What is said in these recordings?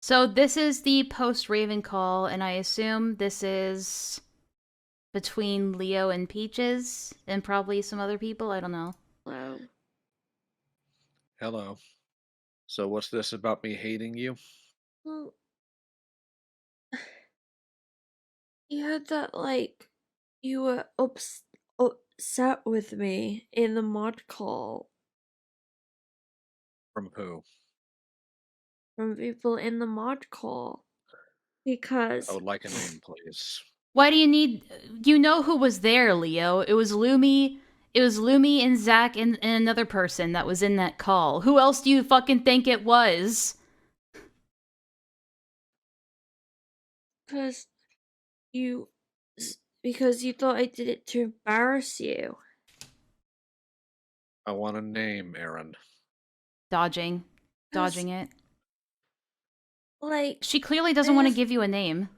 So this is the PostRaven call, and I assume this is between Leo and Peaches, and probably some other people. I don't know. Hello. Hello. So what's this about me hating you? Well, you heard that, like, you were upset with me in the mod call From who? from people in the mod call I because would like a name, please. Why do you need? You know who was there, Leo? It was Lumi. It was Lumi and Zach and another person that was in that call. Who else do you fucking think it was? because you because you thought I did it to embarrass you. I want a name, Aaron. Dodging. Because, Dodging it. like, She clearly doesn't want to if give you a name.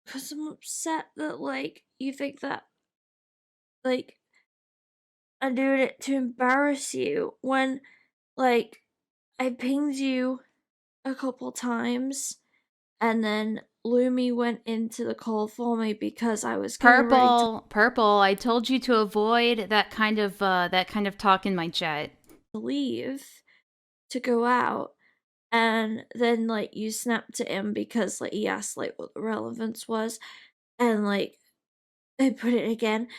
because I'm upset that, like, you think that, like, I'm doing it to embarrass you when, like, I pinged you a couple times, and then Lumi went into the call for me because I was getting ready to Purple. I told you to avoid that kind of talk in my chat. leave to go out, and then like you snapped at him because like he asked like what the relevance was, and like I put it again,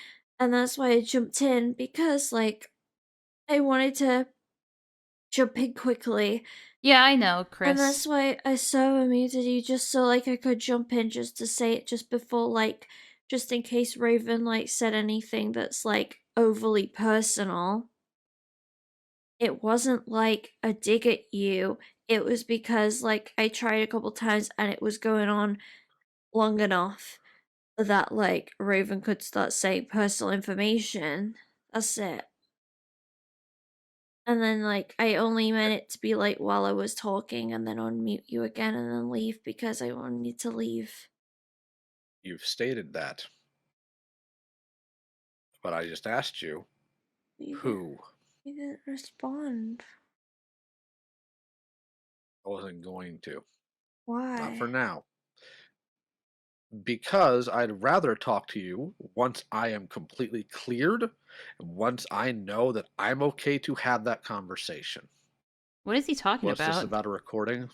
and that's why I jumped in because like I wanted to jump in quickly. Yeah, I know, And that's Chris. why I so muted you just so like I could jump in just to say it just before like just in case Raven like said anything that's like overly personal. It wasn't like a dig at you. It was because like I tried a couple times and it was going on long enough that like Raven could start saying personal information. That's it. And then like I only meant it to be like while I was talking and then unmute you again and then leave because I wanted to leave. You've stated that, but I just asked you You didn't, who. you didn't respond. I wasn't going to. Not for Why? now. Because I'd rather talk to you once I am completely cleared and once I know that I'm okay to have that conversation. What is he talking What's this about? about a recording?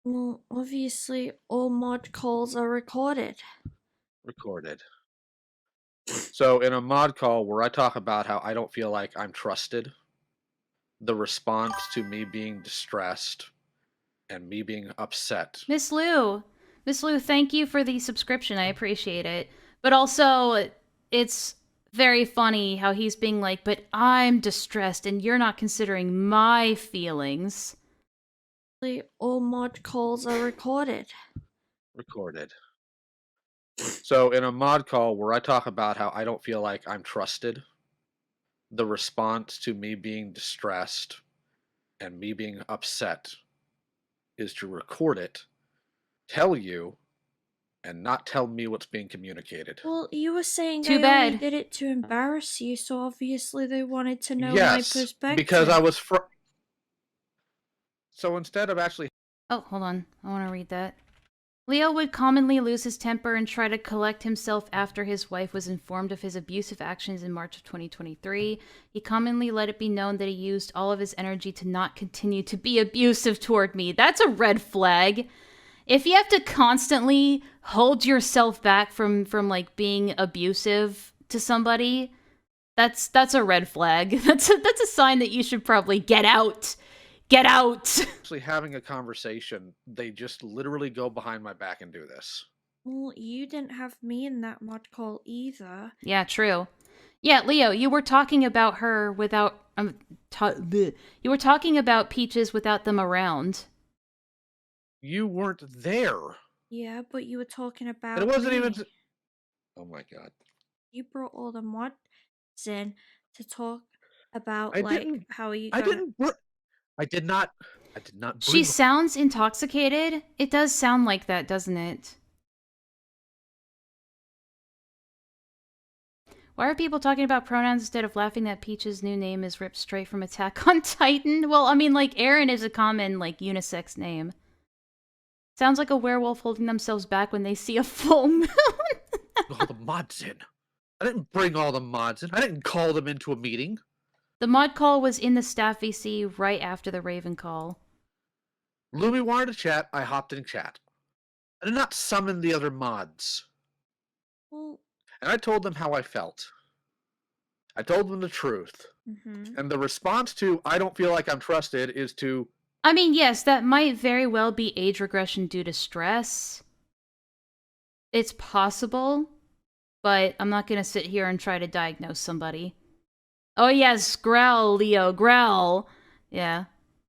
Well, obviously all mod calls are recorded. Recorded. So in a mod call where I talk about how I don't feel like I'm trusted, the response to me being distressed and me being upset. Miss Lou. Miss Lou, thank you for the subscription. I appreciate it. But also, it's very funny how he's being like, but I'm distressed and you're not considering my feelings. All mod calls are recorded. Recorded. So in a mod call where I talk about how I don't feel like I'm trusted, the response to me being distressed and me being upset is to record it, tell you, and not tell me what's being communicated. Well, you were saying Too I only bad. did it to embarrass you, so obviously they wanted to know my Yes, because perspective. so instead of actually Oh, hold on. I want to read that. Leo would commonly lose his temper and try to collect himself after his wife was informed of his abusive actions in March of 2023. He commonly let it be known that he used all of his energy to not continue to be abusive toward me. That's a red flag. If you have to constantly hold yourself back from like being abusive to somebody, that's a red flag. That's a sign that you should probably get out. Get out. having a conversation, they just literally go behind my back and do this. Well, you didn't have me in that mod call either. Yeah, true. Yeah, Leo, you were talking about her without you were talking about Peaches without them around. You weren't there. Yeah, but you were talking And it about wasn't even. me. Oh my god. You brought all the mods in to talk about I like didn't. how you I got. didn't. br- I did not. I did not She bring. sounds intoxicated. It does sound like that, doesn't it? Why are people talking about pronouns instead of laughing that Peach's new name is ripped straight from Attack on Titan? Well, I mean, like, Aaron is a common, like, unisex name. Sounds like a werewolf holding themselves back when they see a full moon. All the mods in. I didn't bring all the mods in. I didn't call them into a meeting. The mod call was in the staff VC right after the Raven call. Lumi wanted to chat. I hopped in chat. I did not summon the other mods. Well, And I told them how I felt. I told them the truth. mm-hmm. And the response to, I don't feel like I'm trusted, is to... I mean, yes, that might very well be age regression due to stress. It's possible, but I'm not going to sit here and try to diagnose somebody. Oh yes, growl, Leo, growl. Yeah.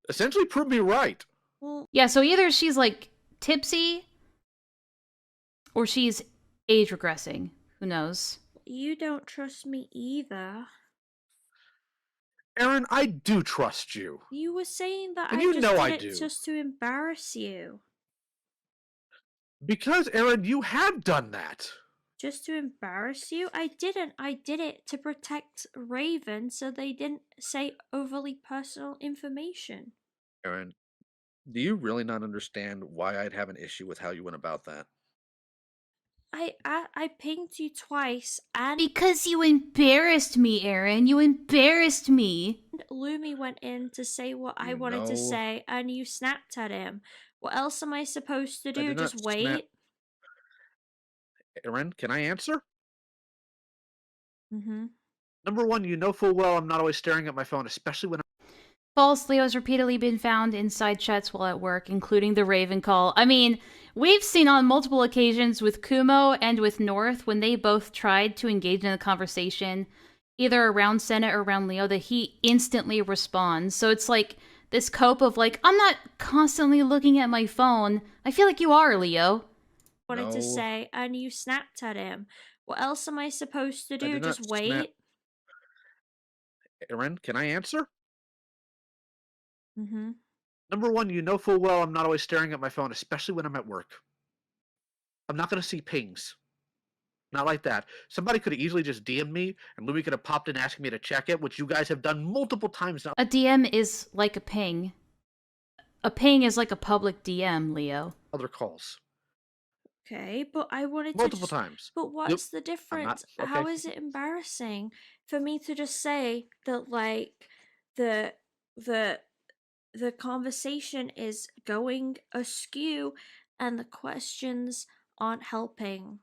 essentially prove me right. Well, Yeah, so either she's, like, tipsy, or she's age regressing. Who knows? you don't trust me either. Aaron, I do trust you. You were saying that And I you just know did I it do. just to embarrass you. Because, Aaron, you have done that. Just to embarrass you? I didn't. I did it to protect Raven so they didn't say overly personal information. Aaron, do you really not understand why I'd have an issue with how you went about that? I pinged you twice and Because you embarrassed me, Aaron. You embarrassed me. Lumi went in to say what I You wanted to know- say and you snapped at him. What else am I supposed to do? did not Just wait? snap. Aaron, can I answer? Mm-hmm. Number one, you know full well I'm not always staring at my phone, especially when False Leo has repeatedly been found inside chats while at work, including the Raven call. I mean, we've seen on multiple occasions with Kumo and with North when they both tried to engage in a conversation, either around Senna or around Leo, that he instantly responds. So it's like this cope of like, I'm not constantly looking at my phone. I feel like you are, Leo. Wanted to No. say and you snapped at him. What else am I supposed to do? did not Just snap. wait? Aaron, can I answer? Mm-hmm. Number one, you know full well I'm not always staring at my phone, especially when I'm at work. I'm not going to see pings. Not like that. Somebody could have easily just DM'd me, and Louis could have popped in asking me to check it, which you guys have done multiple times now. A DM is like a ping. A ping is like a public DM, Leo. Other calls. Okay, but I wanted Multiple to times. But what's the I'm not- difference? How okay. is it embarrassing for me to just say that like the the the conversation is going askew and the questions aren't helping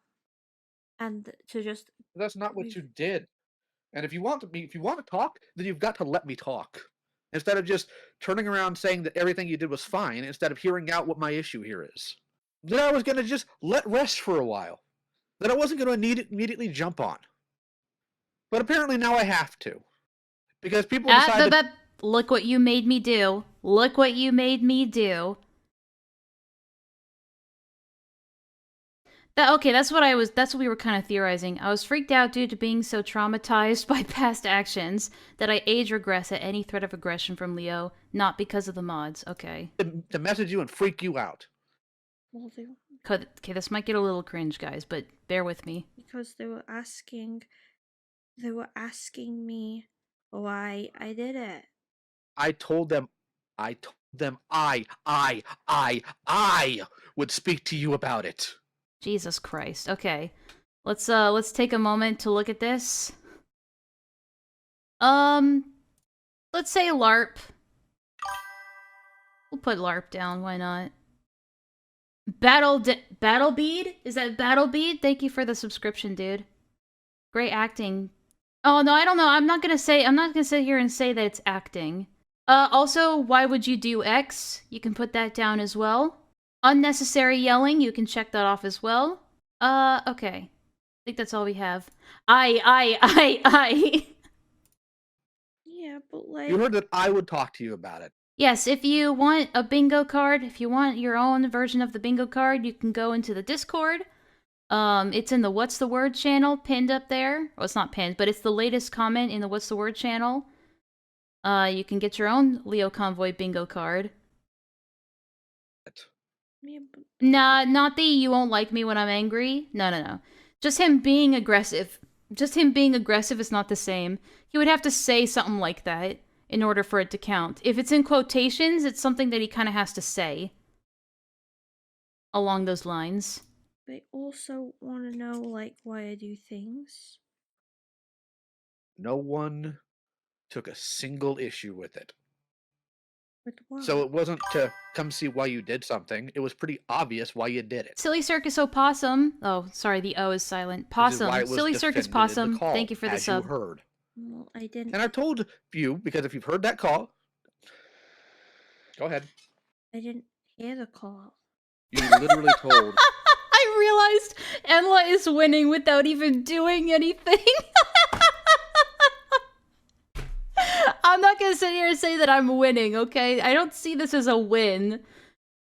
and to just That's not what you did. And if you want to talk, then you've got to let me talk. Instead of just turning around saying that everything you did was fine, instead of hearing out what my issue here is. That I was going to just let rest for a while. That I wasn't going to immediately jump on. But apparently now I have to. Because people decide to... Look what you made me do. Look what you made me do. That's what we were kind of theorizing. I was freaked out due to being so traumatized by past actions that I age regress at any threat of aggression from Leo, not because of the mods. Okay. to message you and freak you out. well, Okay, this might get a little cringe, guys, but bear with me. because they were asking me why I did it. I told them I would speak to you about it. Jesus Christ. Okay. Let's take a moment to look at this. Let's say LARP. We'll put LARP down, why not? Battlebead? Is that Battlebead? Thank you for the subscription, dude. Great acting. Oh no, I don't know. I'm not gonna sit here and say that it's acting. Also, why would you do X? You can put that down as well. Unnecessary yelling, you can check that off as well. Okay. I think that's all we have. I. Yeah, but like You heard that I would talk to you about it. Yes, if you want a bingo card, if you want your own version of the bingo card, you can go into the Discord. It's in the What's the Word channel, pinned up there. Well, it's not pinned, but it's the latest comment in the What's the Word channel. You can get your own Leo Convoy bingo card. yeah, but Nah, not the you won't like me when I'm angry. No. Just him being aggressive. Just him being aggressive is not the same. He would have to say something like that in order for it to count. If it's in quotations, it's something that he kind of has to say along those lines. They also want to know, like, why I do things. No one took a single issue with it. With what? So it wasn't to come see why you did something. It was pretty obvious why you did it. Silly Circus Opossum. Oh, sorry, the O is silent. Which is Possum. why it was Silly Circus defended in the Possum. call, Thank you for the as sub. you heard. Well, I didn't. And I told you, because if you've heard that call, go ahead. I didn't hear the call. You literally told. I realized Enlaa is winning without even doing anything. I'm not gonna sit here and say that I'm winning, okay? I don't see this as a win.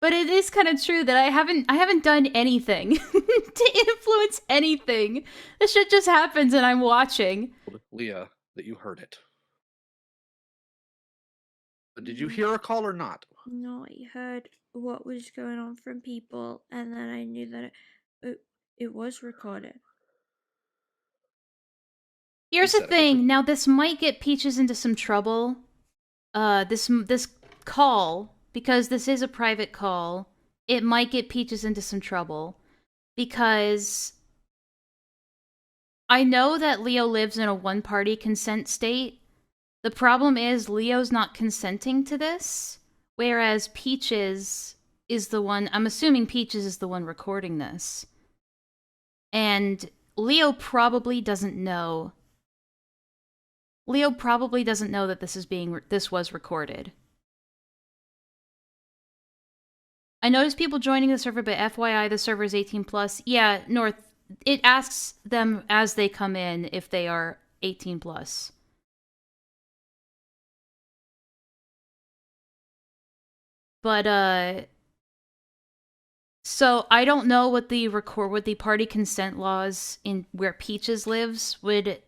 But it is kind of true that I haven't done anything to influence anything. This shit just happens and I'm watching. Leah, that you heard it. But did you hear a call or not? No, I heard what was going on from people, and then I knew that it was recorded. Here's the thing. Now this might get Peaches into some trouble. This call, because this is a private call, it might get Peaches into some trouble because I know that Leo lives in a one-party consent state. The problem is Leo's not consenting to this, whereas Peaches is the one, I'm assuming Peaches is the one recording this. And Leo probably doesn't know. Leo probably doesn't know that this was recorded. I noticed people joining the server, but FYI, the server is 18+. Yeah, North, it asks them as they come in if they are 18+. But, so I don't know what the party consent laws in where Peaches lives would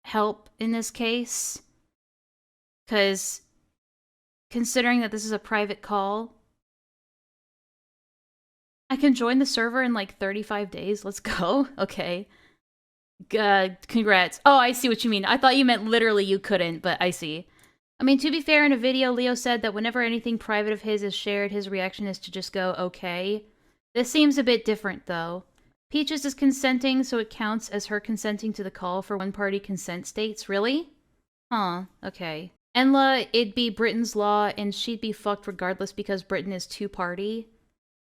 help in this case. Because considering that this is a private call, I can join the server in like 35 days. Let's go. Okay. Congrats. Oh, I see what you mean. I thought you meant literally you couldn't, but I see. I mean, to be fair, in a video, Leo said that whenever anything private of his is shared, his reaction is to just go, okay. This seems a bit different, though. Peaches is consenting, so it counts as her consenting to the call for one-party consent states. Really? Huh, okay. Enlaa, it'd be Britain's law, and she'd be fucked regardless because Britain is two-party.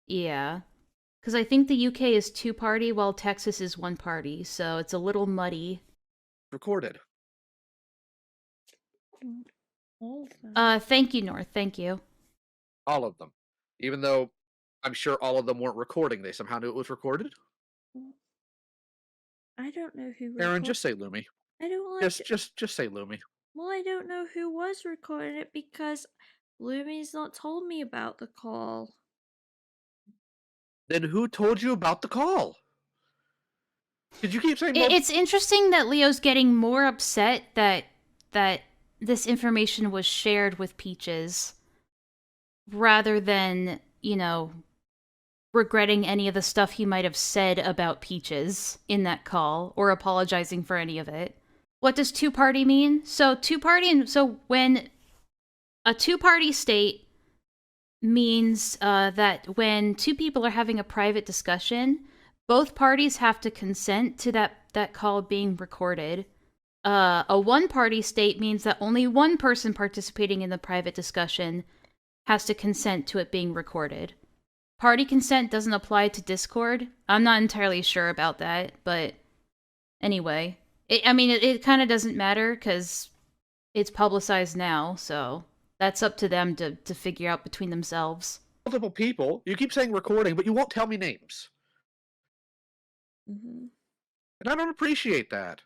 Yeah. Because I think the UK is two-party while Texas is one-party, so it's a little muddy. Recorded. All of them. Thank you, North. Thank you. All of them. Even though I'm sure all of them weren't recording, they somehow knew it was recorded. I don't know who. Aaron, just say Lumi. I don't like. Just say Lumi. Well, I don't know who was recording it because Lumi's not told me about the call. Then who told you about the call? Did you keep saying It's interesting that Leo's getting more upset that this information was shared with Peaches rather than, you know, regretting any of the stuff he might have said about Peaches in that call or apologizing for any of it. What does two-party mean? So when a two-party state means that when two people are having a private discussion, both parties have to consent to that call being recorded. A one-party state means that only one person participating in the private discussion has to consent to it being recorded. Party consent doesn't apply to Discord. I'm not entirely sure about that, but anyway. It kind of doesn't matter because it's publicized now, so that's up to them to figure out between themselves. Multiple people. You keep saying recording, but you won't tell me names. Mm-hmm. And I don't appreciate that.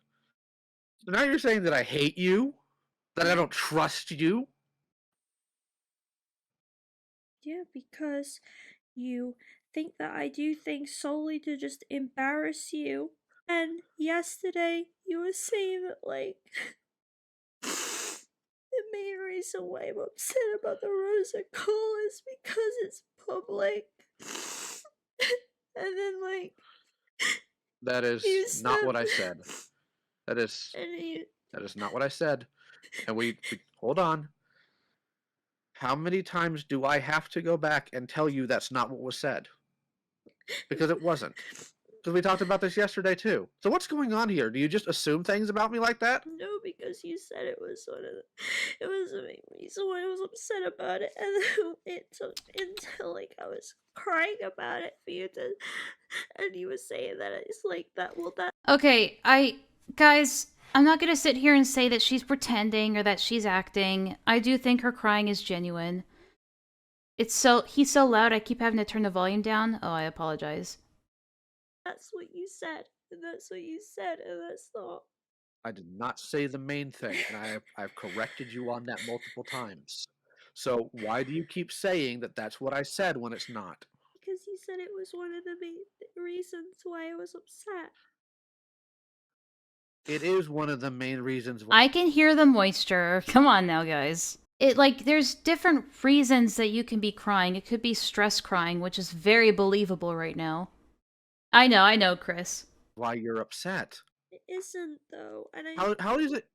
So now you're saying that I hate you? That I don't trust you? Yeah, because you think that I do things solely to just embarrass you. And yesterday, you were saying that, like, the main reason why I'm upset about the Rosa call is because it's public. And then, like, that is not what I said. That is And that is not what I said. And we hold on. How many times do I have to go back and tell you that's not what was said? Because it wasn't. Because we talked about this yesterday too. So what's going on here? Do you just assume things about me like that? No, because you said it was one of it was the main reason why I was upset about it, and then it took until like I was crying about it for you to, and you were saying that it's like that. Well, that Okay, guys, I'm not gonna sit here and say that she's pretending or that she's acting. I do think her crying is genuine. He's so loud, I keep having to turn the volume down. Oh, I apologize. that's what you said, and that's what you said, and that's not. I did not say the main thing, and I've corrected you on that multiple times. So why do you keep saying that that's what I said when it's not? Because you said it was one of the main reasons why I was upset. It is one of the main reasons why I can hear the moisture. Come on now, guys. There's different reasons that you can be crying. It could be stress crying, which is very believable right now. I know, Chris. you're upset. It isn't though, and I How is it?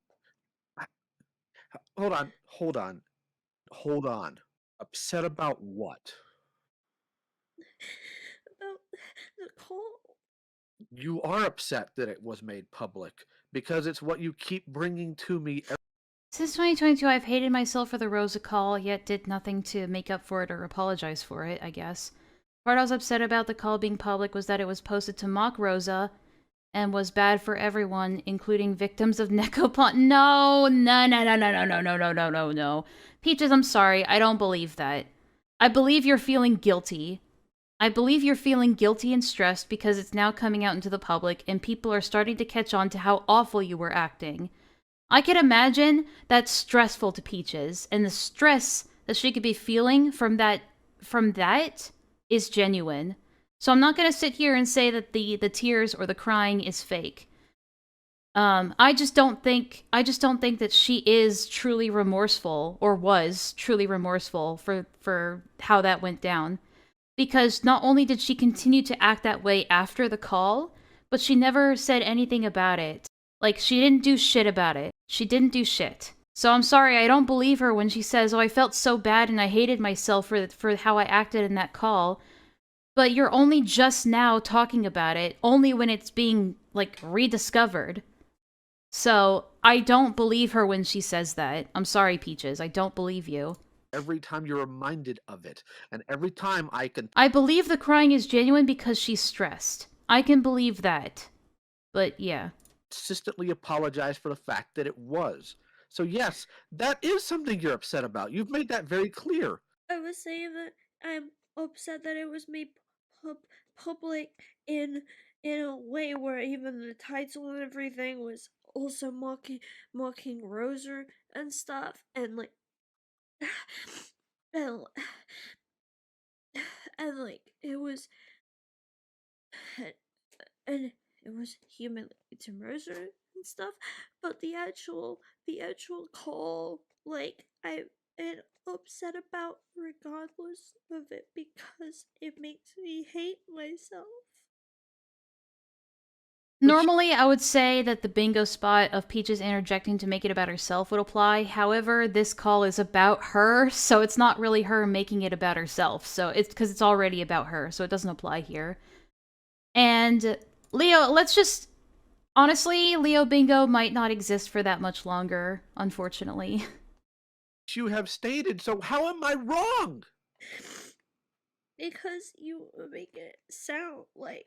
Hold on. Upset about what? about the call. You are upset that it was made public because it's what you keep bringing to me. Since 2022, I've hated myself for the Rosa call, yet did nothing to make up for it or apologize for it, I guess. Part I was upset about the call being public was that it was posted to mock Rosa and was bad for everyone, including victims of Necopon. No. Peaches, I'm sorry. I don't believe that. I believe you're feeling guilty. I believe you're feeling guilty and stressed because it's now coming out into the public and people are starting to catch on to how awful you were acting. I can imagine that's stressful to Peaches, and the stress that she could be feeling from that is genuine. So I'm not gonna sit here and say that the tears or the crying is fake. I just don't think that she is truly remorseful or was truly remorseful for how that went down. Because not only did she continue to act that way after the call, but she never said anything about it. Like, she didn't do shit about it. She didn't do shit. So I'm sorry, I don't believe her when she says, "Oh, I felt so bad and I hated myself for how I acted in that call." But you're only just now talking about it, only when it's being, like, rediscovered. So I don't believe her when she says that. I'm sorry, Peaches, I don't believe you. Every time you're reminded of it, and every time I believe the crying is genuine because she's stressed. I can believe that. But yeah. consistently apologize for the fact that it was. So yes, that is something you're upset about. You've made that very clear. I was saying that I'm upset that it was made public in a way where even the title and everything was also mocking Roser and stuff, and like and, and like it was and it was humiliating to Mercer and stuff, but the actual call, like I am upset about regardless of it because it makes me hate myself. Normally, I would say that the bingo spot of Peaches interjecting to make it about herself would apply. However, this call is about her, so it's not really her making it about herself. So it's because it's already about her, so it doesn't apply here. And Leo, let's just honestly, Leo Bingo might not exist for that much longer, unfortunately. You have stated, so how am I wrong? Because you make it sound like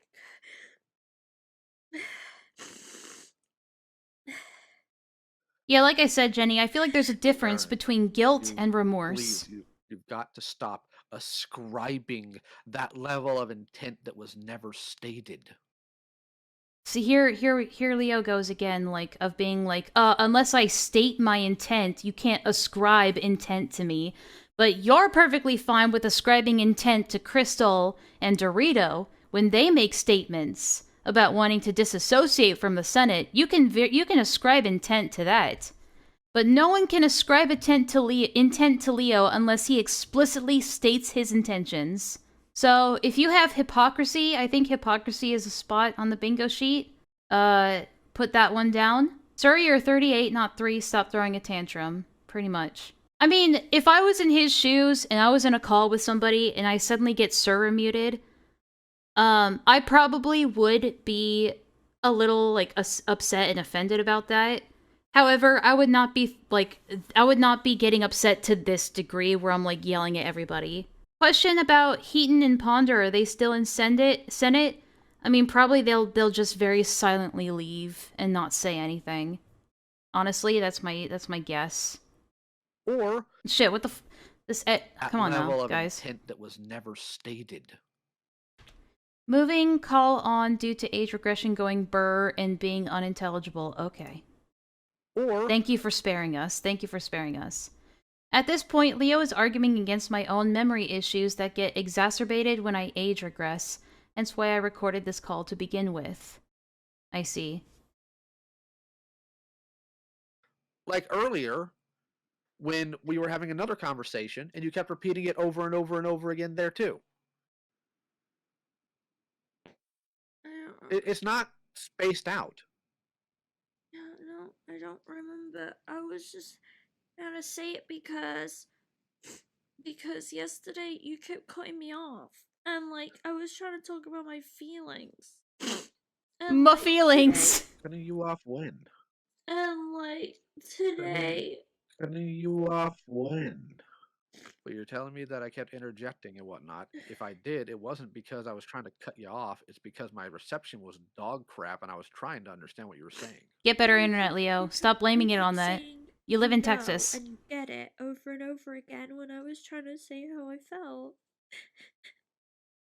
Yeah, like I said, Jenny, I feel like there's a difference between guilt and remorse. Please, you've got to stop ascribing that level of intent that was never stated. See, here Leo goes again, like, of being like, unless I state my intent, you can't ascribe intent to me. But you're perfectly fine with ascribing intent to Crystal and Dorito when they make statements about wanting to disassociate from the Senate. You can ascribe intent to that. But no one can ascribe intent to Leo unless he explicitly states his intentions. So, if you have hypocrisy, I think hypocrisy is a spot on the bingo sheet. Put that one down. Sir, you're 38, not 3. Stop throwing a tantrum. Pretty much. I mean, if I was in his shoes and I was in a call with somebody and I suddenly get Sir muted, I probably would be a little, like, upset and offended about that. However, I would not be getting upset to this degree where I'm, like, yelling at everybody. Question about Heaton and Ponder, are they still in Senate? I mean, probably they'll just very silently leave and not say anything. Honestly, that's my guess. Or Shit, what the come on level now, of guys. intent that was never stated. Moving call on due to age regression going burr and being unintelligible. Okay. Or Thank you for sparing us. Thank you for sparing us. At this point, Leo is arguing against my own memory issues that get exacerbated when I age regress, hence why I recorded this call to begin with. I see. like earlier, when we were having another conversation and you kept repeating it over and over and over again there too. It's not spaced out. No, I don't remember. I was just gonna say it because yesterday you kept cutting me off, and like I was trying to talk about my feelings. And, My like, feelings. Cutting you off when? And like today. Cutting you off when? But you're telling me that I kept interjecting and whatnot. If I did, it wasn't because I was trying to cut you off. It's because my reception was dog crap and I was trying to understand what you were saying. Get better internet, Leo. Stop blaming it on that. You live in Texas. And you get it over and over again when I was trying to say how I felt.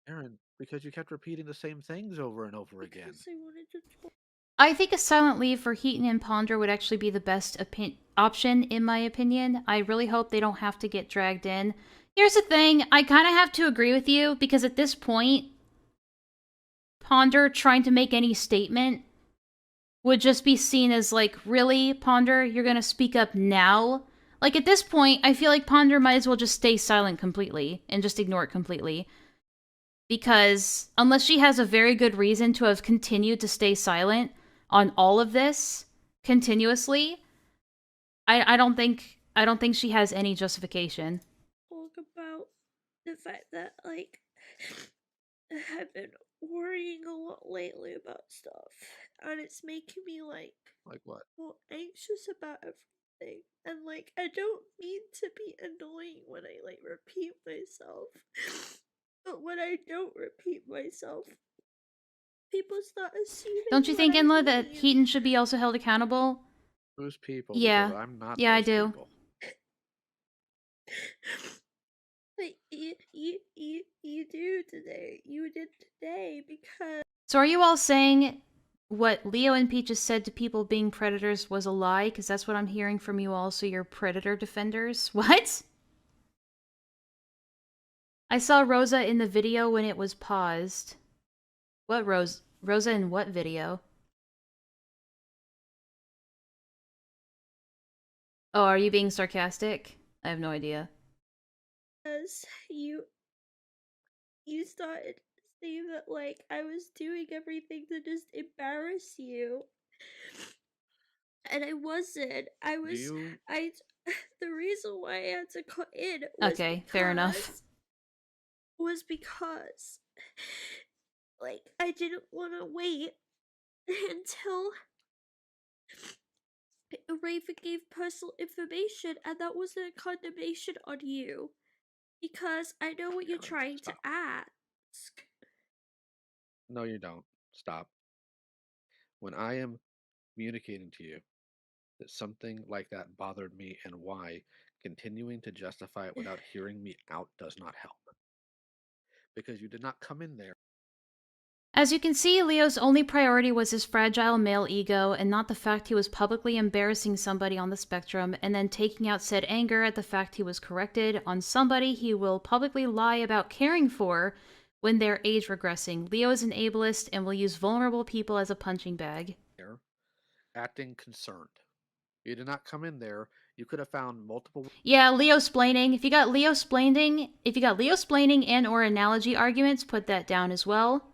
Aaron, because you kept repeating the same things over and over again. Because I wanted to talk. I think a silent leave for Heaton and Ponder would actually be the best option, in my opinion. I really hope they don't have to get dragged in. Here's the thing, I kind of have to agree with you, because at this point, Ponder trying to make any statement would just be seen as, like, really, Ponder, you're gonna speak up now? Like, at this point, I feel like Ponder might as well just stay silent completely, and just ignore it completely. Because, unless she has a very good reason to have continued to stay silent on all of this continuously, I don't think she has any justification. Talk about the fact that like I've been worrying a lot lately about stuff, and it's making me like what? More anxious about everything, and like I don't mean to be annoying when I like repeat myself, but when I don't repeat myself, people start assuming. Don't you think, Enlaa, that Heaton should be also held accountable? Who's people? Yeah. Because I'm not. Yeah, I those do. People. Like you do today. You did today because. So are you all saying what Leo and Peaches said to people being predators was a lie? Because that's what I'm hearing from you all, so you're predator defenders? What? I saw Rosa in the video when it was paused. What Rosa in what video? Oh, are you being sarcastic? I have no idea. Because you started saying that like I was doing everything to just embarrass you. And I wasn't. I was the reason why I had to cut in was okay, fair enough. Was because like I didn't want to wait until Raven gave personal information, and that wasn't a condemnation on you, because I know what you're trying to ask. No, you don't. Stop. When I am communicating to you that something like that bothered me and why, continuing to justify it without hearing me out does not help. Because you did not come in there. As you can see, Leo's only priority was his fragile male ego, and not the fact he was publicly embarrassing somebody on the spectrum, and then taking out said anger at the fact he was corrected on somebody he will publicly lie about caring for when they're age regressing. Leo is an ableist and will use vulnerable people as a punching bag. Acting concerned. You did not come in there. You could have found multiple. Yeah, Leo-splaining. If you got Leo-splaining and or analogy arguments, put that down as well.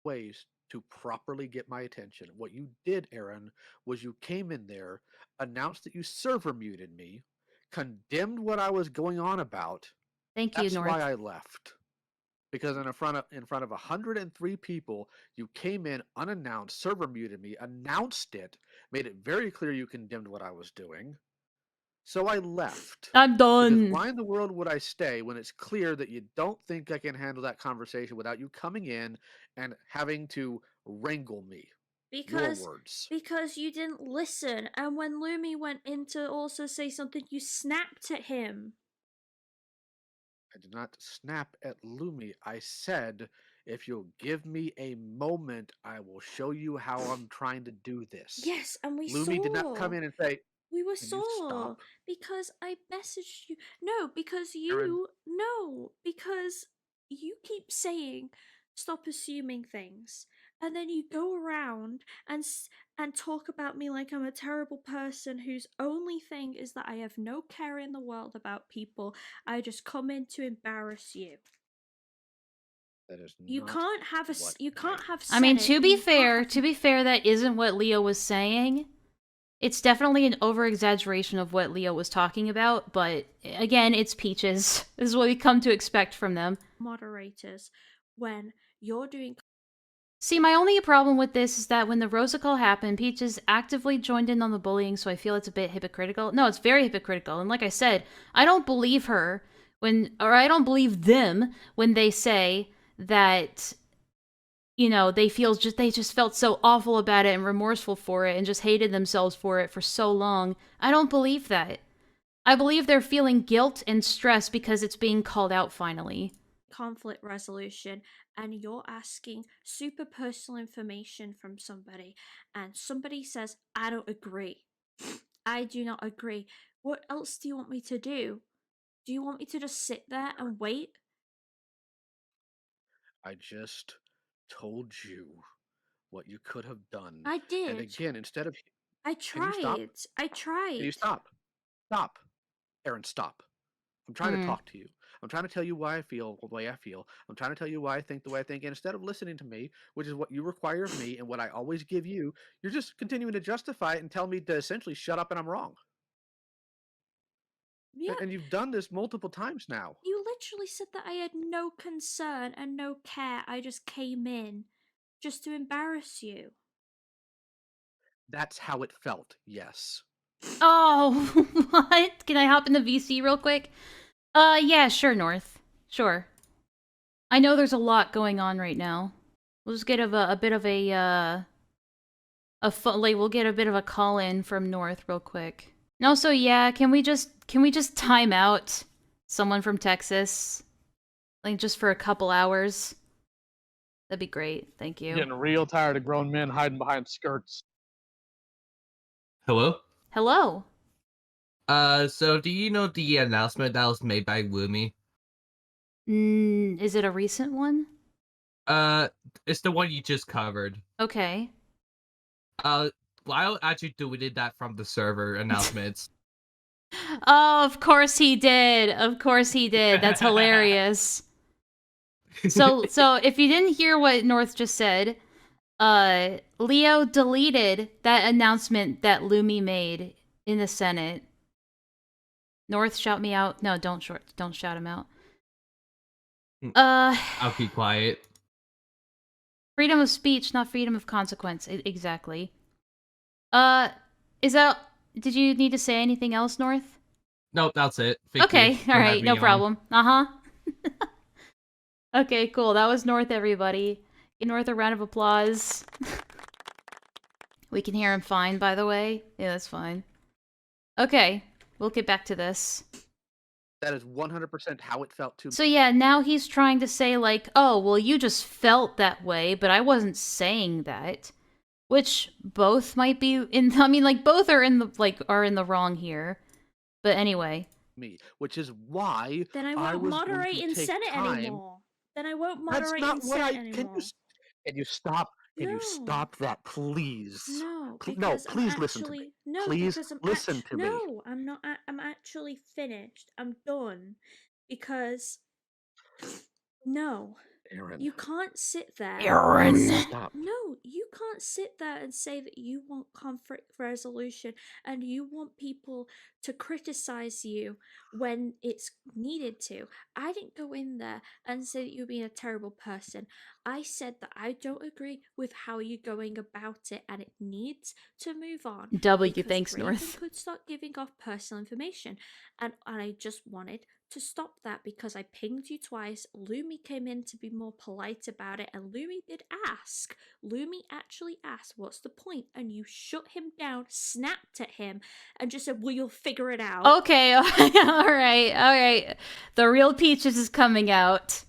Ways to properly get my attention. What you did, Aaron, was you came in there, announced that you server muted me, condemned what I was going on about. Thank you, That's why North. I left. Because in front of 103 people, you came in unannounced, server muted me, announced it, made it very clear you condemned what I was doing. So I left. I'm Because done. why in the world would I stay when it's clear that you don't think I can handle that conversation without you coming in and having to wrangle me? Your Because words. because you didn't listen, and when Lumi went in to also say something, you snapped at him. I did not snap at Lumi. I said, if you'll give me a moment, I will show you how I'm trying to do this. Yes, and we Lumi did not saw. come in and say, We were can you sore stop, because I messaged you. No, because Aaron? you. No, because you keep saying stop assuming things. And then you go around and talk about me like I'm a terrible person whose only thing is that I have no care in the world about people. I just come in to embarrass you. That is You not can't have what you I can't have I mean, said it and you can't have to be fair, that isn't what Leo was saying. It's definitely an over exaggeration of what Leo was talking about, but again, it's Peaches. This is what we come to expect from them. moderators when you're doing. See, my only problem with this is that when the Rosa call happened, Peaches actively joined in on the bullying, so I feel it's a bit hypocritical. No, it's very hypocritical. And like I said, I don't believe her I don't believe them when they say that, you know, they just felt so awful about it and remorseful for it and just hated themselves for it for so long. I don't believe that. I believe they're feeling guilt and stress because it's being called out finally. Conflict resolution and you're asking super personal information from somebody and somebody says, I don't agree. I do not agree. What else do you want me to do? Do you want me to just sit there and wait? I just told you what you could have done. I And did. again, instead of, I can you stop? tried. I Can you tried. stop? Stop. Aaron, stop. I'm trying to Hmm. talk to you. I'm trying to tell you why I feel the way I feel. I'm trying to tell you why I think the way I think. And instead of listening to me, which is what you require of me and what I always give you, you're just continuing to justify it and tell me to essentially shut up and I'm wrong. Yeah, And you've done this multiple times now. you literally said that I had no concern and no care. I just came in just to embarrass you. That's how it felt, yes. Oh, what? Can I hop in the VC real quick? Yeah, sure, North. Sure. I know there's a lot going on right now. We'll just get a bit of we'll get a bit of a call in from North real quick. And also, yeah, can we just time out someone from Texas? Like just for a couple hours? That'd be great. Thank you. Getting real tired of grown men hiding behind skirts. Hello? Hello. So do you know the announcement that was made by Lumi? Is it a recent one? It's the one you just covered. Okay. Lyle actually deleted that from the server announcements. Oh, of course he did. Of course he did. That's hilarious. So if you didn't hear what North just said, Leo deleted that announcement that Lumi made in the Senate. North, shout me out. No, don't shout him out. I'll keep quiet. Freedom of speech, not freedom of consequence. Exactly. Is that? Did you need to say anything else, North? Nope, that's it. Thank you Okay, for all right, having no me on. problem. Okay, cool. That was North, everybody. Give North a round of applause. We can hear him fine, by the way. Yeah, that's fine. Okay, we'll get back to this. That is 100% how it felt to me. So yeah, now he's trying to say like, oh, well, you just felt that way, but I wasn't saying that. Which both might be in. I mean, like both are in the wrong here. But anyway, Me, which is why Then I I won't was moderate going to in take Senate time. anymore. Then I won't That's moderate not in what Senate I anymore. can you stop? Can you No. stop that, please? No, No, because I'm please listen to me. actually no, Please because I'm listen to me. no, I'm not. I'm actually finished. I'm done because no. Aaron. You can't sit there. Aaron. and say- Stop. No, you can't sit there and say that you want conflict resolution and you want people to criticize you when it's needed to. I didn't go in there and say that you're being a terrible person. I said that I don't agree with how you're going about it and it needs to move on. W, because thanks, Raven North. could start giving off personal information. And I just wanted to stop that because I pinged you twice. Lumi came in to be more polite about it, and Lumi did ask. Lumi actually asked, "What's the point?" And you shut him down, snapped at him, and just said, "Well, you'll figure it out." Okay, all right. The real Peaches is coming out.